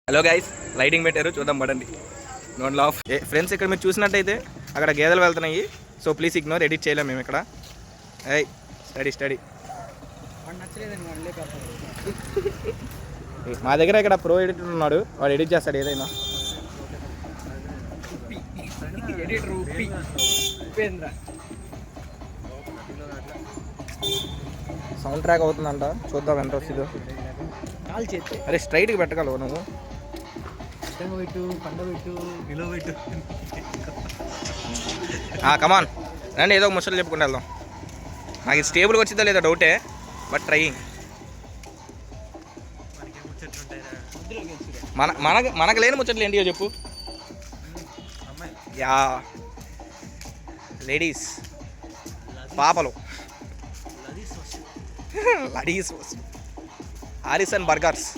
Hello guys, lighting పెట్టారు, చూద్దాం పడండి. Don't laugh. ఫ్రెండ్స్, ఇక్కడ మీరు చూసినట్టయితే అక్కడ గేదెలు వెళ్తున్నాయి. సో ప్లీజ్ ఇగ్నోర్, ఎడిట్ చేయలేము మేము ఇక్కడ. స్టడీ మా దగ్గర ఇక్కడ ప్రో ఎడిటర్ ఉన్నాడు, వాడు ఎడిట్ చేస్తాడు ఏదైనా. సౌండ్ ట్రాక్ అవుతుందంట, చూద్దాం ఎంత వస్తుందో. అరే స్ట్రైట్గా పెట్టగలవు నువ్వు. కమాన్ రండి, ఏదో ఒక ముచ్చట్లు చెప్పుకుంటూ వెళ్దాం. నాకు ఇది స్టేబుల్గా వచ్చిందా లేదా డౌటే, బట్ ట్రైయింగ్. మనకు లేని ముచ్చట్లు ఏంటియో చెప్పు. యా లేడీస్, పాపలు, లడీస్, హారిసన్ బర్గర్స్.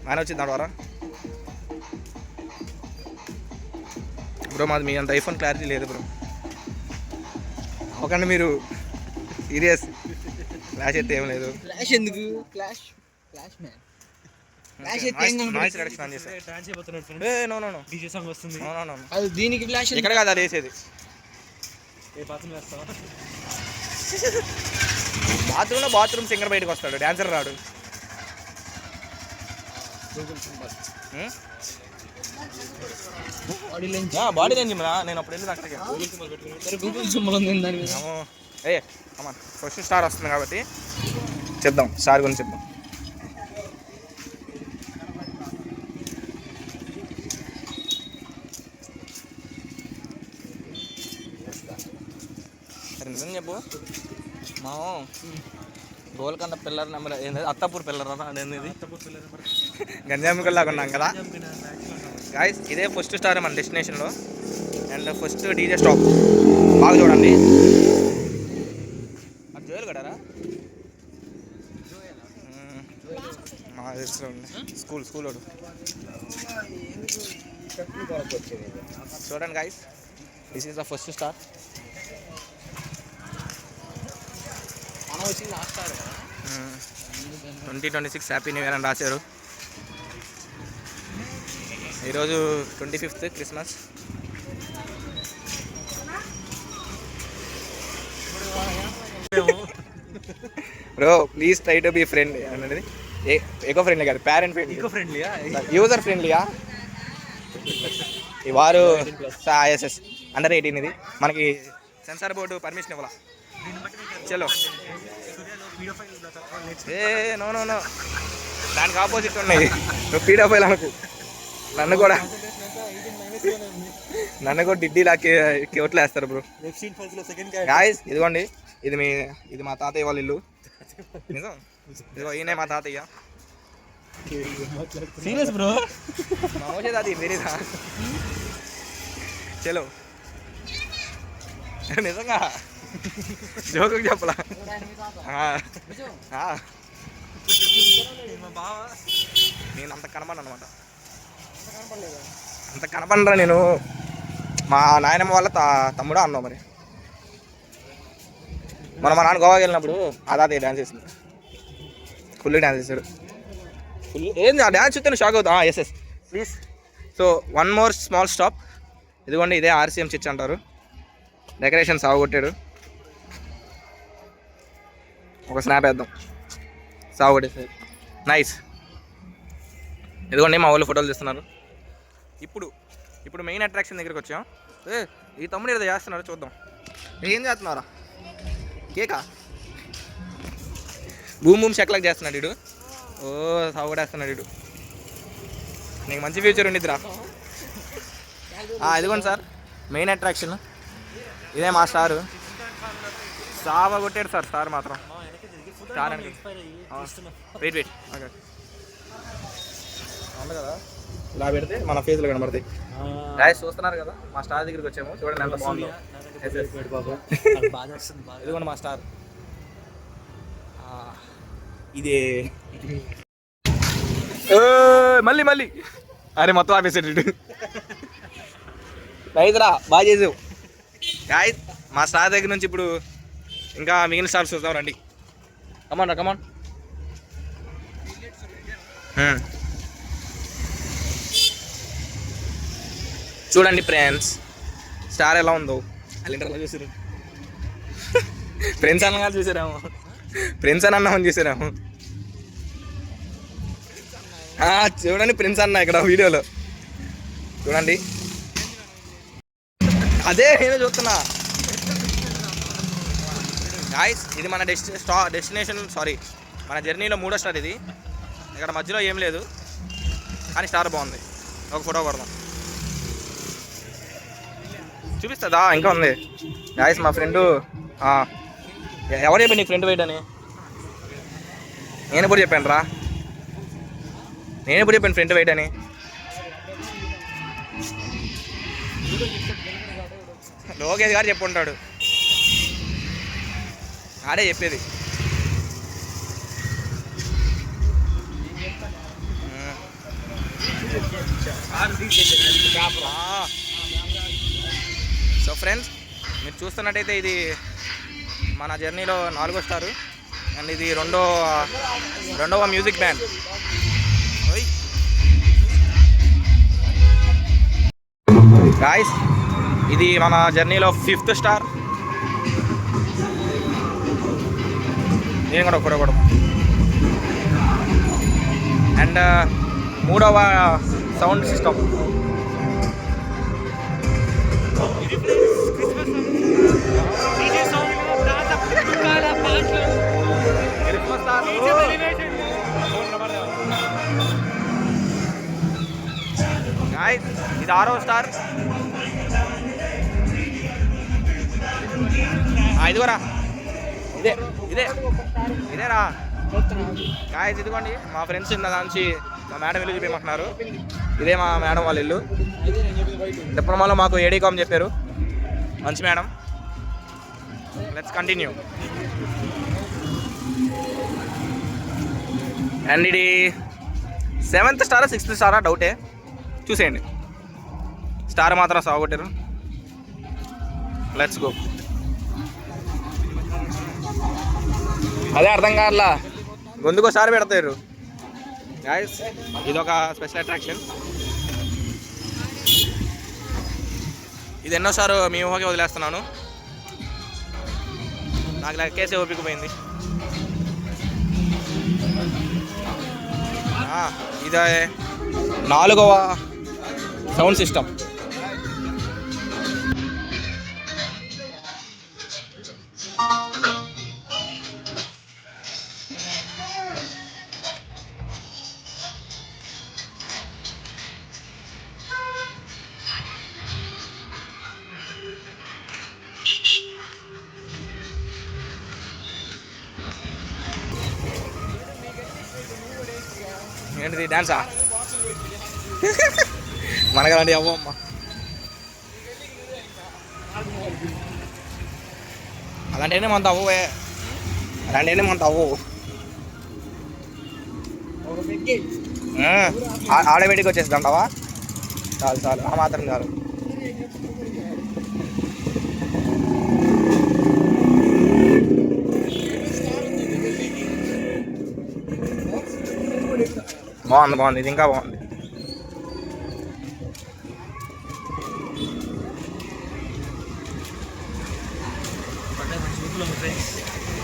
ఆయన వచ్చింది ద్వారా బ్రో. మాది మీ అంత ఐఫోన్ క్లారిటీ లేదు బ్రో, ఒకండి మీరు సీరియస్. ఫ్లాష్ అయితే ఏం లేదు. ఫ్లాష్ ఎందుకు? Flash man noise reduction on చేశాను. దీనికి ఫ్లాష్ ఇక్కడ కాదు అది వేసేది. బాత్రూమ్ సింగర్ బయటకు వస్తాడు, డాన్సర్ రాడు. బాడీ రేంజ్ నేను అప్పుడు వెళ్ళి అక్కడికి. ఫస్ట్ స్టార్ వస్తుంది కాబట్టి చెప్దాం, స్టార్ గురించి చెప్దాం. సరే నిజం చెప్పు. మా గోల్కొండ పిల్లర్ నెంబర్ ఏంది, అత్తాపూర్ పిల్లర్ అనేది గంజామికల్లాగా ఉన్నాం కదా గాయస్. ఇదే ఫస్ట్ స్టార్ మన డెస్టినేషన్లో, అండ్ ఫస్ట్ డీజే స్టాప్. బాగా చూడండి. అది జోయల్ గడారా మా స్కూల్ వాడు. చూడండి guys, this is the first star. 2026 happy new year అని రాశారు. ఈరోజు 25th Christmas. Bro please try to be friendly అనేది. ఎకో ఫ్రెండ్లీ కాదు, పేరెంట్ ఫ్రెండ్లీ. యూజర్ ఫ్రెండ్లీయా ఈ వారు. ఎస్ఎస్ అండర్ 18 ఇది. మనకి సెన్సార్ బోర్డు పర్మిషన్ ఇవ్వాల. చలో నో దానికి ఆపోజిట్ ఉన్నాయి. నువ్వు పీడోఫైల్ అనుకు. నన్ను కూడా డిడ్డీ లాక్కి కొట్లేస్తారు బ్రో. గాయ్స్ ఇదిగోండి, ఇది మా తాతయ్య వాళ్ళ ఇల్లు. నిజం, ఇదిగో ఈయనే మా తాతయ్య. సీరియస్ బ్రో, మా వచ్చేది అది తెలీదా? చలో నిజంగా జోకు చెప్పలా. నేను అంత కనపడను అనమాట, అంత కనపడరా నేను. మా నాయనమ్మ వాళ్ళ తమ్ముడు అన్నావు. మరి మన మా నాన్న గోవాకి వెళ్ళినప్పుడు అదే డ్యాన్స్ చేసింది, ఫుల్ డ్యాన్స్ చేశాడు. ఏంది ఆ డ్యాన్స్ చూస్తే షాక్ అవుతా. Yes please. So one more small stop. ఇదిగోండి, ఇదే RCM చర్చ్ అంటారు. డెకరేషన్ సాగుకొట్టాడు. ఒక స్నాప్ వేద్దాం. సాగుకొట్టేసాడు, నైస్. ఇదిగోండి మా వాళ్ళు ఫోటోలు తీస్తున్నారు. ఇప్పుడు మెయిన్ అట్రాక్షన్ దగ్గరికి వచ్చాం. ఈ తమ్ముడు ఏదో చేస్తున్నాడు, చూద్దాం. ఏం చేస్తున్నారా? కేకా భూమి చెక్లకు చేస్తున్నాడు వీడు. ఓ సాగుకొట్టేస్తున్నాడు వీడు. నీకు మంచి ఫ్యూచర్ ఉండిద్దిరా. ఇదిగోండి సార్, మెయిన్ అట్రాక్షన్ ఇదే. మా స్టారు సావ కొట్టాడు సార్. స్టార్ మాత్రం స్టార్ అని వెయిట్ ఓకే ఉంది కదా, ఇలా పెడితే మన ఫేస్లో కనబడతాయి. గాయస్ చూస్తున్నారు కదా, మా స్టార్ దగ్గరికి వచ్చాము. చూడండి ఎంత బాగుందో. ఇదిగోండి మా స్టార్. ఇదే మళ్ళీ అరే మొత్తం ఆపేసాడు. రైతురా బాగా చేసావు. గాయస్ మా స్టార్ దగ్గర నుంచి ఇప్పుడు ఇంకా మిగిలిన స్టార్స్ చూద్దాం రండి. కమాన్. చూడండి ఫ్రెండ్స్ స్టార్ ఎలా ఉందో అలా ఎలా చూసారు ఫ్రెండ్స్ అన్న చూసారాము ఫ్రెండ్స్ అని అన్నామని చూసారాము చూడండి ఫ్రెండ్స్ అన్న ఇక్కడ వీడియోలో చూడండి అదే నేను చూస్తున్నా గాయ్స్ ఇది మన డెస్టినేషన్ సారీ మన జర్నీలో 3వ స్టార్ ఇది ఇక్కడ మధ్యలో ఏం లేదు కానీ స్టార్ బాగుంది ఒక ఫోటో కొడదాం చూపిస్తుందా ఇంకా ఉంది గాయ్స్ మా ఫ్రెండు ఎవరు చెప్పి నీ ఫ్రెండ్ వెయిట్ అని నేను ఎప్పుడు చెప్పాను రా ఫ్రెండ్ వెయిట్ అని లోకేష్ గారు చెప్పుంటాడు ఆడే చెప్పేది సో ఫ్రెండ్స్ మీరు చూస్తున్నట్టయితే ఇది మన జర్నీలో 4వ స్టారు అండ్ ఇది రెండవ మ్యూజిక్ బ్యాండ్ గాయ్స్ ఇది మన జర్నీలో 5th స్టార్ నేను కూడా ఒకటి అండ్ 3వ సౌండ్ సిస్టమ్ ఇది 6వ స్టార్ ఇదిగోరా ఇదేరా గాయస్ ఇదిగోండి మా ఫ్రెండ్స్ ఇంత దానికి మా మేడం ఇల్లు చూపించమంటున్నారు ఇదే మా మేడం వాళ్ళ ఇల్లు డిప్లొమాలో మాకు ఏడీకామ్ చెప్పారు మంచి మేడం లెట్స్ కంటిన్యూ అండ్ ఇది 7th స్టారా 6th స్టారా డౌటే చూసేయండి స్టార్ మాత్రం సాగొట్టారు లెట్స్ గో అదే అర్థం కావట్లా గొంతుకోసారి పెడతారు గాయస్ ఇదొక స్పెషల్ అట్రాక్షన్ ఇది ఎన్నోసారి మీ ఊహకి వదిలేస్తున్నాను నాకు లెక్కేసే ఓపిక పోయింది ఇదే 4వ సౌండ్ సిస్టమ్ ఏంటిది డాన్సా మనకలాంటి అవ్వమ్మ అలాంటివన్నీ మనతో అవ్వే అలాంటివన్నీ మనతో అవ్వవు ఆడబెట్టికి వచ్చేస్తుంటావా చాలు ఆ మాత్రం చాలు బాగుంది ఇది ఇంకా బాగుంది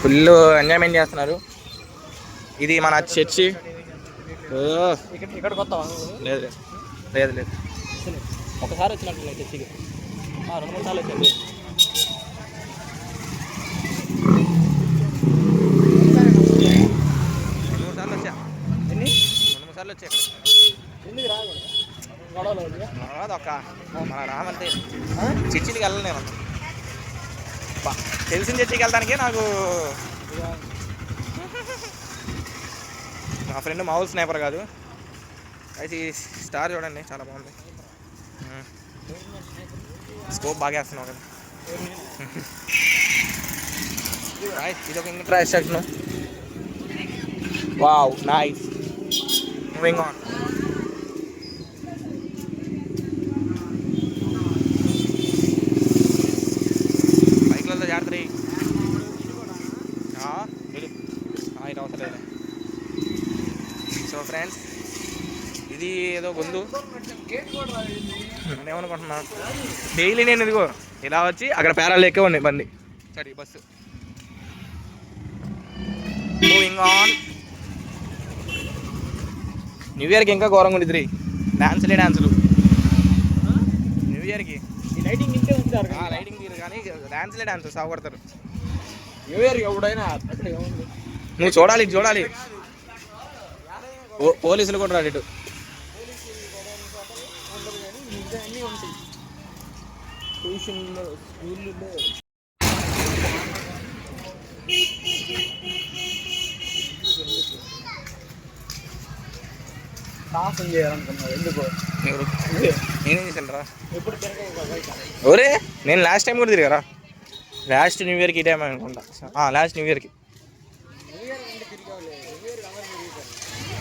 ఫుల్ ఎంజాయ్మెంట్ చేస్తున్నారు ఇది మన చర్చి లేదు ఒకసారి వచ్చినట్టు చర్చికి 2-3 సార్లు వచ్చింది 2-3 సార్లు వచ్చా 2-3 సార్లు వచ్చా రాదొక్క మన రామంతే చర్చికి వెళ్ళను నేను తెలిసిన చర్చికి వెళ్ళడానికే నాకు మా ఫ్రెండ్ మామూలు స్నైపర్ కాదు అయితే ఈ స్టార్ చూడండి చాలా బాగుంది స్కోప్ బాగా వేస్తున్నావు కదా ఇది ఒక ఇంకా transaction wow nice moving on బైక్లలో జాగ్రత్త ఇది అవసరం లేదు సో ఫ్రెండ్స్ ఇది ఏదో గొంతు ఏమనుకుంటున్నా డైలీ నేను ఇదిగో ఇలా వచ్చి అక్కడ పేరాలు ఎక్కే ఉన్నాయి బండి సరే బస్సు మూవింగ్ ఆన్. న్యూ ఇయర్కి ఇంకా ఘోరంగా ఉండేది డ్యాన్సులు న్యూ ఇయర్కి లైటింగ్ ఇంటే ఉంటారు లైటింగ్ తీరు కానీ డ్యాన్సులు సాగుపడతారు. న్యూ ఇయర్ ఎవడైనా అక్కడ ఏముంది నువ్వు చూడాలి పోలీసులు కూడా రాడు. అన్నీ ఉంటాయి ట్యూషన్లో స్కూల్లో. సాహసం చేయాలనుకున్నారు ఎందుకు నేనేం చేశాను రా ఎప్పుడు ఒరే నేను లాస్ట్ టైం కూడా తిరిగారా లాస్ట్ న్యూ ఇయర్కి ఈ టైం అనుకుంటా. లాస్ట్ న్యూ ఇయర్కి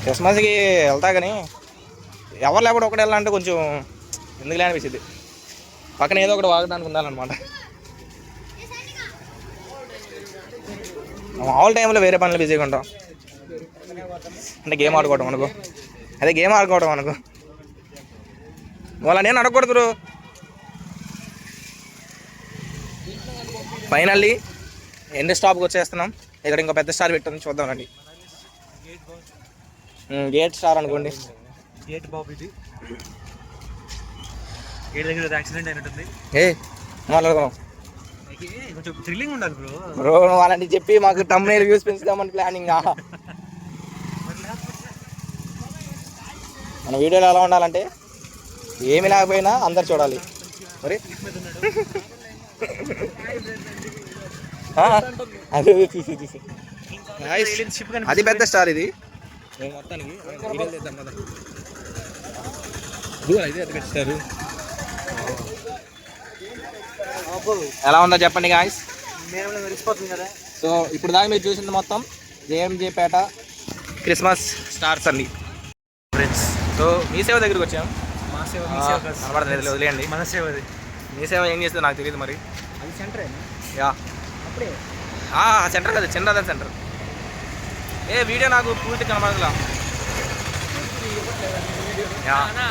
క్రిస్మస్కి వెళ్తా కానీ ఎవరు లేకపోతే ఒకటి వెళ్ళాలంటే కొంచెం ఎందుకులే అనిపించింది. పక్కన ఏదో ఒకటి వాగడానికి ఉండాలన్నమాట. మామూలు టైంలో వేరే పనులు బిజీగా ఉంటాం అంటే గేమ్ ఆడుకోవడం అనుకో వాళ్ళ నేను అడగకూడదు. ఫైనల్లీ ఎండ్ స్టాప్కి వచ్చేస్తున్నాం. ఇక్కడ ఇంకో పెద్ద స్టార్ పెట్టాను చూద్దామండి. గేట్ స్టార్ అనుకోండి. గేట్ బాబు ఇది గేట్ దగ్గర యాక్సిడెంట్ అయినట్టుంది. మాట్లాడుకున్నాం కొంచెం థ్రిల్లింగ్ ఉండాలి బ్రో వాళ్ళని చెప్పి మాకు తమ్మునేలు వ్యూస్ పెంచుదామని ప్లానింగ్. మన వీడియోలో ఎలా ఉండాలంటే ఏమి లేకపోయినా అందరు చూడాలి. మరి చూసి అది పెద్ద స్టార్ ఇది మొత్తానికి ఎలా ఉందో చెప్పండి గాయ్స్. కదా. సో ఇప్పుడు దాకా మీరు చూసింది మొత్తం జేఎంజే పేట క్రిస్మస్ స్టార్స్ అండి ఫ్రెండ్స్. సో మీ సేవ దగ్గరికి వచ్చాము. మా సేవ కనబడలేదు వదిలేయండి. మన సేవది. మీ సేవ ఏం చేస్తుందో నాకు తెలియదు మరి. అది సెంటరే యా అప్పుడే సెంటర్ కదా చిన్నదా సెంటర్. వీడియో నాకు పూర్తి కనబడదులా.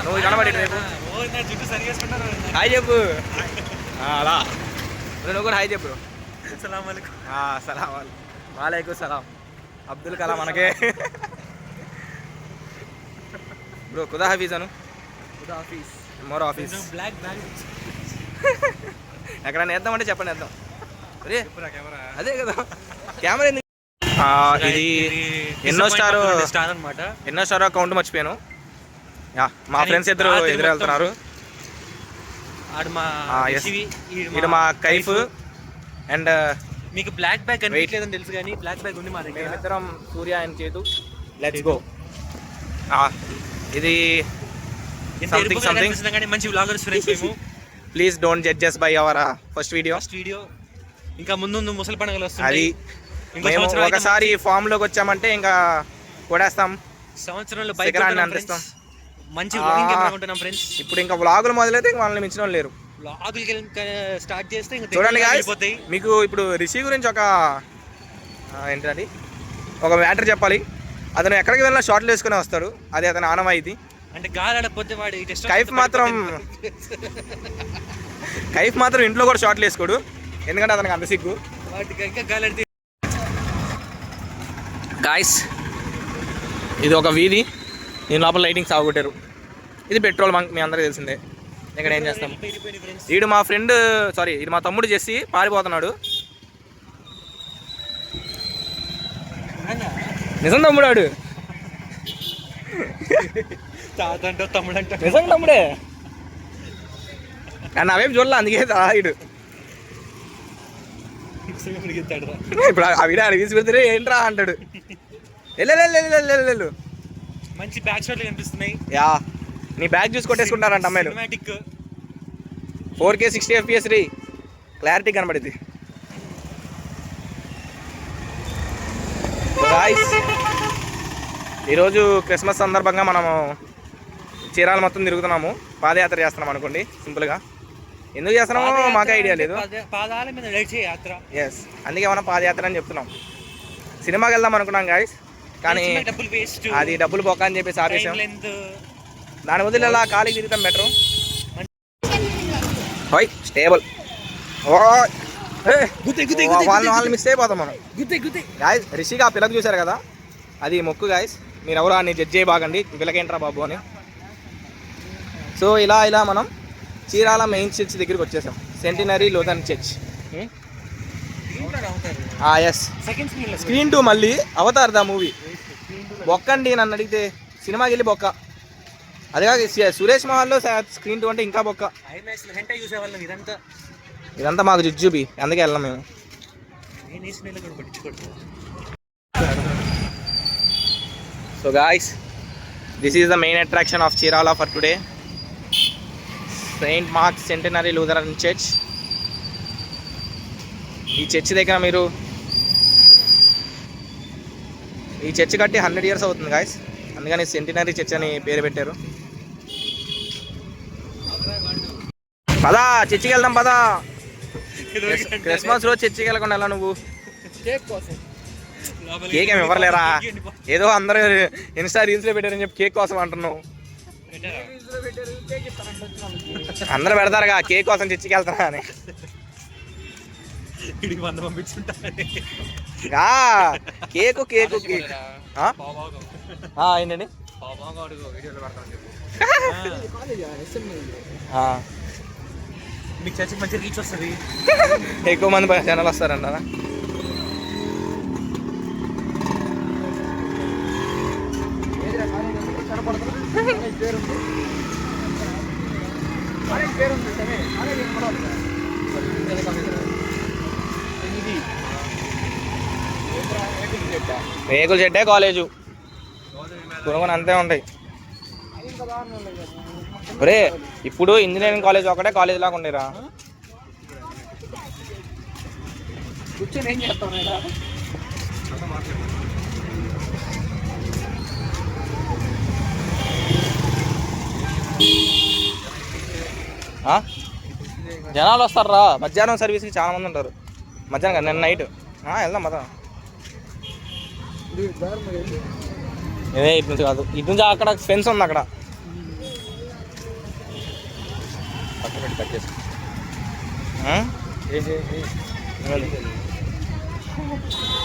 నువ్వు కనబడి రేపు హాయ్ చెప్పు. అలా నువ్వు కూడా హాయ్ చెప్పు. సలాం వాలేకుం సలాం. అబ్దుల్ కలాం మనకే బ్రో ఖుదా హఫీజ్ అను. మరో ఆఫీస్ ఎక్కడైనా వేద్దామంటే చెప్పండి వేద్దాం. అదే కదా కెమెరా ఎందుకు. ఇది ఎన్నో స్టార్ అనమాట. ఎన్నో స్టార్ కౌంట్ మర్చిపోయాను. మా ఫ్రెండ్స్ ఇద్దరు ఎదురు వెళ్తున్నారు. ఇది మా కైఫ్ అండ్ మీకు బ్లాక్ బ్యాగ్ కనిపించలేదని తెలుసు కానీ బ్లాక్ బ్యాగ్ ఉంది మా దగ్గర. మేమిద్దరం సూర్య అండ్ చేతు. Let's go. ఇది సంథింగ్ మంచి వ్లాగర్స్ ఫ్రెండ్స్ మేము. Please don't judges by our first video. ఇంకా ముందు ముసలి పండుగలు వస్తాయి. అది మేము ఒకసారి ఫామ్ లోకి వచ్చామంటే ఇంకా కొడేస్తాం. సంవత్సరంలో అనిపిస్తాం. మంచి వ్లాగింగ్ కెమెరా ఉంటున్నాం ఫ్రెండ్స్. ఇప్పుడు ఇంకా వ్లాగులు మొదలైతే ఇంకా వాళ్ళని మించిన వాళ్ళు లేరు. వ్లాగులు స్టార్ట్ చేస్తే ఇంకా చూడండి guys, మీకు ఇప్పుడు రిషి గురించి ఒక ఏంటది ఒక మ్యాటర్ చెప్పాలి. అతను ఎక్కడికి వెళ్ళినా షార్ట్లు వేసుకుని వస్తాడు. అది అతని ఆనవాయితీ. అంటే గాలి ఆడకపోతే వాడు కైఫ్ మాత్రం ఇంట్లో కూడా షార్ట్లు వేసుకోడు. ఎందుకంటే అతనికి అంత సిగ్గు. గాయ్స్ ఇది ఒక వీధి. దీని లోపల లైటింగ్ సాగుకొట్టారు. ఇది పెట్రోల్ బంక్ మీ అందరికీ తెలిసిందే. ఇక్కడ ఏం చేస్తాం. వీడు మా ఫ్రెండ్ ఇది మా తమ్ముడు చేసి పారిపోతున్నాడు. నిజం తమ్ముడు వాడు. నిజం తమ్ముడే కానీ నా వైపు చూడలే అందుకే ఇడు ఇప్పుడు ఆ వీడియో అడిగి తీసుకెళ్తే ఏంట్రా అంటాడు. వెళ్ళు మంచి బ్యాక్ షాట్లు కనిపిస్తున్నాయి. నీ బ్యాగ్ చూసి కొట్టేసుకుంటారంట అమ్మాయిలు. 4K 60 FPS క్లారిటీ కనబడింది. ఈరోజు క్రిస్మస్ సందర్భంగా మనము చీరాల మొత్తం తిరుగుతున్నాము. పాదయాత్ర చేస్తున్నాం అనుకోండి సింపుల్గా. ఎందుకు చేస్తున్నామో మాకే ఐడియా లేదు. ఎస్ అందుకే మనం పాదయాత్ర అని చెప్తున్నాం. సినిమాకి వెళ్దాం అనుకున్నాం గాయస్ కానీ అది డబ్బులు పోక అని చెప్పేసి ఆపేసాం. దాని వదిలి అలా ఖాళీ తిరుగుతాం బెటర్. హోయ్ స్టేబుల్. వాళ్ళని మిస్ అయిపోతాం మనం. గాయస్ రిషిగా ఆ పిల్లకి చూశారు కదా, అది మొక్కు గాయస్. మీరు ఎవరు అని జడ్జ్ చేయబాకండి, పిల్లకేంట్రా బాబు అని. సో ఇలా మనం చీరాల మెయిన్ చర్చ్ దగ్గరికి వచ్చేసాం, centenary Lutheran church. Yes, screen 2 మళ్ళీ అవతార్ దా మూవీ. బొక్కండి నన్ను అడిగితే, సినిమాకి వెళ్ళి బొక్క. అదే సురేష్ మహల్లో స్క్రీన్ 2 అంటే ఇంకా బొక్క. ఇదంతా మాకు జుజ్జుబి, అందుకే వెళ్ళాం మేము. So guys, this is the main attraction of Chirala for today, Saint marks centenary Lutheran church. ఈ చర్చ్ దగ్గర మీరు, ఈ చర్చ్ కట్టి 100 years అవుతుంది గాయస్, అందుకని సెంటినరీ చర్చ్ అని పేరు పెట్టారు. పదా చర్చికి వెళ్దాం, పదా. క్రిస్మస్ రోజు చర్చికి వెళ్ళకుండా ఎలా నువ్వు? కేక్ ఏమి ఇవ్వలేరా? ఏదో అందరూ ఇన్స్టా రీల్స్లో పెట్టారని చెప్పి కేక్ కోసం అంటున్నావు. అందరూ పెడతారుగా కేక్ కోసం చర్చికి వెళ్తారా అని. కేకు కేకు కేక్ ఏంటండి? మీకు చర్చికి మంచి రీచ్ వస్తుంది, ఎక్కువ మంది జనాలు వస్తారంటారా? రేకుల చెట్టే కాలేజు, కొనుగోలు అంతే ఉంటాయి. ఒరే ఇప్పుడు ఇంజనీరింగ్ కాలేజ్ ఒకటే కాలేజ్ లాగా ఉండేరా. కూర్చొని ఏం చేస్తావు? జనాలు వస్తారా? మధ్యాహ్నం సర్వీస్కి చాలా మంది ఉంటారు. మధ్యాహ్నం కదా, నిన్న నైట్. వెళ్దాం మదా. ఇటు నుంచి కాదు, ఇటు నుంచి అక్కడ ఫెన్స్ ఉంది అక్కడ.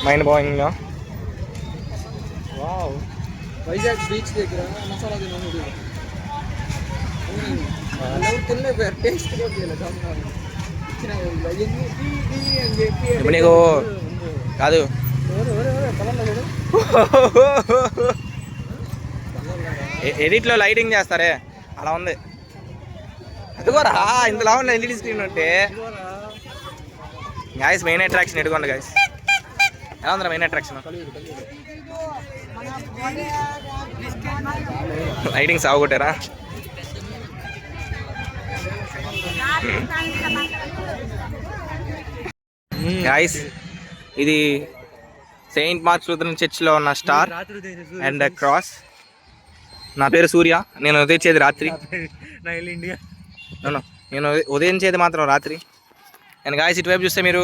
Mind blowing. వైజాగ్ బీచ్ దగ్గర మసాలా ఇప్పుడు నీకు కాదు, ఎడిట్లో లైటింగ్ చేస్తారే అలా ఉంది. అదిగోరా ఇంతలా ఉన్న ఎల్ఈడి స్క్రీన్ ఉంటే. గాయస్ మెయిన్ అట్రాక్షన్ ఎడుకోండి గాయస్. ఎలా ఉందిరా మెయిన్ అట్రాక్షన్? లైటింగ్ సాగుకొట్టారా? గాయస్ ఇది సెయింట్ మార్క్స్ లూథరన్ చర్చ్లో ఉన్న స్టార్ అండ్ క్రాస్. నా పేరు సూర్య, నేను ఉదయించేది రాత్రి. నేను ఉదయించేది మాత్రం రాత్రి. అండ్ గాయస్ ఇటువైపు చూస్తే మీరు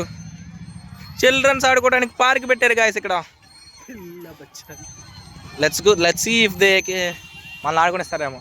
చిల్డ్రన్స్ ఆడుకోవడానికి పార్క్ పెట్టారు గాయస్ ఇక్కడ. లెట్స్ సీ ఇఫ్ దే మనల్ని ఆడుకునేస్తారేమో.